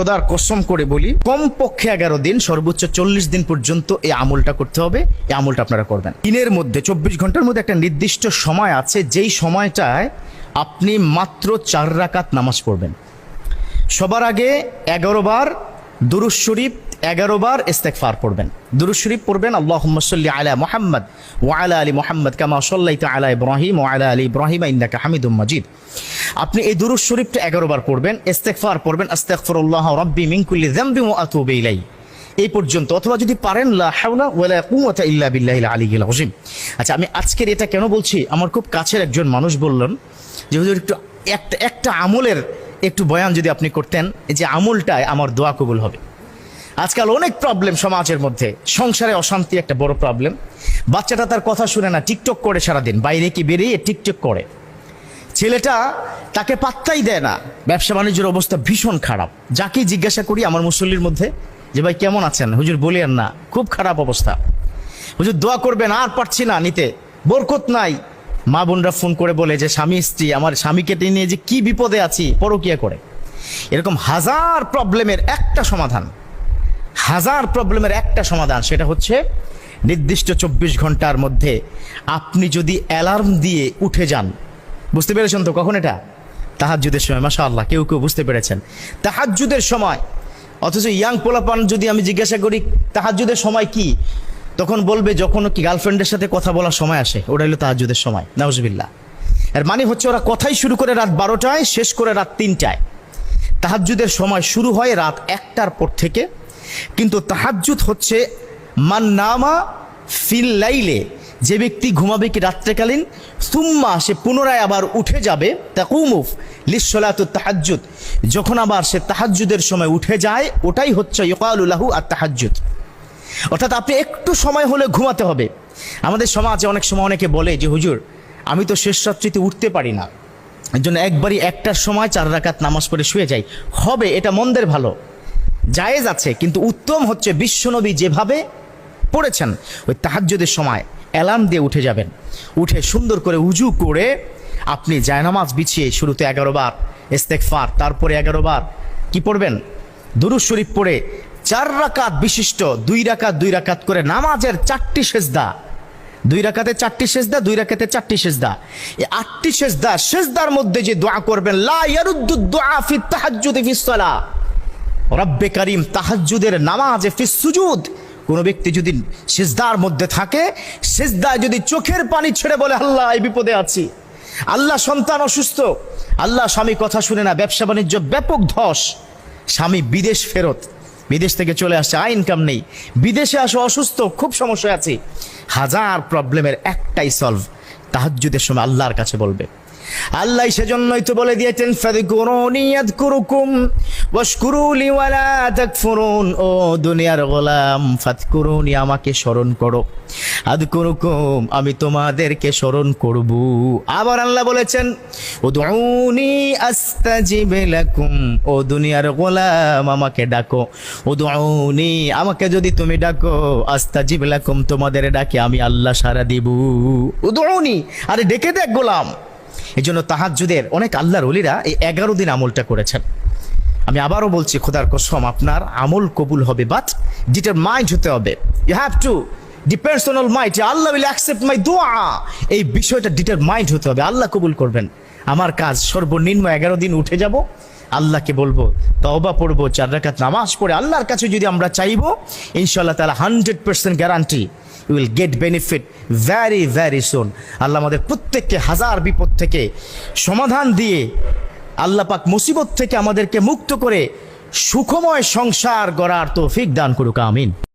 খোদার কসম করে বলি, কমপক্ষে 11 দিন, সর্বোচ্চ 40 দিন পর্যন্ত এই আমলটা করতে হবে। এই আমলটা আপনারা করবেন। দিনের মধ্যে 24 ঘন্টার মধ্যে একটা নির্দিষ্ট সময় আছে, যেই সময়টায় আপনি মাত্র 4 রাকাত নামাজ পড়বেন। সবার আগে 11 বার দুরূদ শরীফ, 11 বার ইস্তেগফার পড়বেন। দুরূদ শরীফ পড়বেন আল্লাহুম্মা সাল্লি আলা মুহাম্মদ ওয়া আলা আলি মুহাম্মদ কামা সাল্লাইতা আলা ইব্রাহিম ওয়া আলা আলি ইব্রাহিম ইন্নাকা হামিদুম মাজিদ। আপনি এই দুরূদ শরীফটা 11 বার পড়বেন, ইস্তেগফার পড়বেন আস্তাগফিরুল্লাহ রাব্বি মিন কুল্লি যামবি ওয়া আতুবু ইলাইহি, এই পর্যন্ত। অথবা যদি পারেন লা হাওলা ওয়ালা কুওয়াতা ইল্লা বিল্লাহিল আলিয়্যিল আযীম। আচ্ছা, আমি আজকের এটা কেন বলছি, আমার খুব কাছের একজন মানুষ বললেন যে হুজুর একটু একটা আমলের একটু বয়ান যদি আপনি করতেন, যে আমলটায় আমার দোয়া কবুল হবে। আজকাল অনেক প্রবলেম সমাজের মধ্যে, সংসারে অশান্তি একটা বড় প্রবলেম। বাচ্চাটা তার কথা শুনে না, টিকটক করে সারাদিন, বাইরে কি বেরিয়ে টিকটক করে। ছেলেটা তাকে পাত্তাই দেয় না, ব্যবসা বাণিজ্যের অবস্থা ভীষণ খারাপ। যাকেই জিজ্ঞাসা করি আমার মুসল্লির মধ্যে যে ভাই কেমন আছেন, হুজুর বলিয়েন না, খুব খারাপ অবস্থা, হুজুর দোয়া করবেন, আর পারছি না নিতে, বরকত নাই। মা বোনরা ফোন করে বলে যে স্বামী স্ত্রী, আমার স্বামীকে নিয়ে যে কি বিপদে আছি, পরকিয়া করে। এরকম হাজার প্রবলেমের একটা সমাধান, সেটা হচ্ছে নির্দিষ্ট 24 ঘন্টার মধ্যে আপনি যদি অ্যালার্ম দিয়ে উঠে যান। বুঝতে পেরেছেন তো কখন? এটা তাহাজ্জুদের সময়। মাশাআল্লাহ, কেউ কেউ বুঝতে পেরেছেন, তাহাজ্জুদের সময়। অথচ ইয়াং পোলাপান যদি আমি জিজ্ঞাসা করি তাহাজ্জুদের সময় কি, তখন বলবে যখন কি গার্লফ্রেন্ডের সাথে কথা বলার সময় আসে, ওটা হলো তাহাজ্জুদের সময়। নাউজুবিল্লাহ। এর মানে হচ্ছে ওরা কথাই শুরু করে রাত 12টায়, শেষ করে রাত 3টায়। তাহাজ্জুদের সময় শুরু হয় রাত 1টার পর থেকে। কিন্তু তাহাজ্জুদ হচ্ছে মান নামা ফিল লাইলে, যে ব্যক্তি ঘুমাবে কি রাত্রেকালীন, সুম্মা সে পুনরায় আবার উঠে যাবে, তাকুমুফ লিসসালাতুত তাহাজ্জুদ, যখন আবার সে তাহাজ্জুদের সময় উঠে যায়, ওটাই হচ্ছে ইউকালু লাহু আত তাহাজ্জুদ। অর্থাৎ আপনি একটু সময় হলে ঘুমাতে হবে। আমাদের সমাজে অনেক সময় অনেকে বলে যে হুজুর আমি তো শেষ রাত্রিতে উঠতে পারি না, এর জন্য একবারই 1টার সময় 4 রাকাত নামাজ পড়ে শুয়ে যাই। হবে, এটা মন্দের ভালো, জায়েজ আছে, কিন্তু উত্তম হচ্ছে বিশ্বনবী যেভাবে পড়েছেন, ওই তাহাজ্জুদের সময় অ্যালার্ম দিয়ে উঠে যাবেন। উঠে সুন্দর করে উজু করে আপনি জায়নামাজ বিছিয়ে শুরুতে 11 বার ইস্তেগফার, তারপরে 11 বার কি পড়বেন, দুরূদ শরীফ পড়ে 4 রাকাত বিশিষ্ট 2 রাকাত করে নামাজের 4টি সেজদা, 2 রাকাতে 4টি সেজদা, 2 রাকাতে 4টি সেজদা, এই 8টি সেজদার মধ্যে যে দোয়া করবেন, লা ইয়ারুদ্দুদ দুআ ফি তাহাজ্জুদি ফিস সালাহ রব্বে কারীম, তাহাজ্জুদের নামাজে ফিস সুজুদ। কোনো ব্যক্তি যদি সিজদার মধ্যে থাকে, সিজদায় যদি চোখের পানি ছেড়ে বলে আল্লাহ এই বিপদে আছি, আল্লাহ সন্তান অসুস্থ, আল্লাহ স্বামী কথা শুনে না, ব্যবসা বাণিজ্য ব্যাপক ধস, স্বামী বিদেশ ফেরত, বিদেশ থেকে চলে আসছে, আয় ইনকাম নেই, বিদেশে আসো অসুস্থ, খুব সমস্যা আছে, হাজার প্রবলেমের একটাই সলভ, তাহাজ্জুদের সময় আল্লাহর কাছে বলবে। আল্লাহ সেজন্যই তো বলে দিয়েছেন ফাযকুরুনি আযকুরুকুম ওয়াশকুরুলি ওয়ালা তাকফুরুন। ও দুনিয়ার গোলাম, ফাযকুরুনি, আমাকে স্মরণ করো, আযকুরুকুম, আমি তোমাদেরকে স্মরণ করব। আবার আল্লাহ বলেছেন উদউনি আস্তাজিব লাকুম, ও দুনিয়ার গোলাম আমাকে ডাকো, উদউনি, আমাকে যদি তুমি ডাকো, আস্তাজিব লাকুম, তোমাদের ডাকে আমি আল্লাহ সাড়া দিব। উদউনি, আরে ডেকে দেখ গোলাম। এই জন্য তাহাজ্জুদের অনেক আল্লাহর ওলিরা এই 11 দিন আমলটা করেছেন। আমি আবারও বলছি, খোদার কসম, আপনার আমল কবুল হবে, বাট ডিটারমাইন্ড হতে হবে। You have to depends on almighty, আল্লাহ উইল অ্যাকসেপ্ট মাই দোয়া। এই বিষয়টা ডিটারমাইন্ড হতে হবে, আল্লাহ কবুল করবেন। আমার কাজ সর্বনিম্ন 11 দিন উঠে যাব, আল্লাহকে বলবো, তওবা পড়বো, 4 রাকাত নামাজ পড়ে আল্লাহর কাছে যদি আমরা চাইবো, ইনশাআল্লাহ তাআলা 100% guarantee you will get benefit very very soon. আল্লাহ আমাদের প্রত্যেককে হাজার বিপদ থেকে সমাধান দিয়ে, আল্লাহ পাক মুসিবত থেকে আমাদেরকে মুক্ত করে সুখময় সংসার গড়ার তৌফিক দান করুক, আমিন।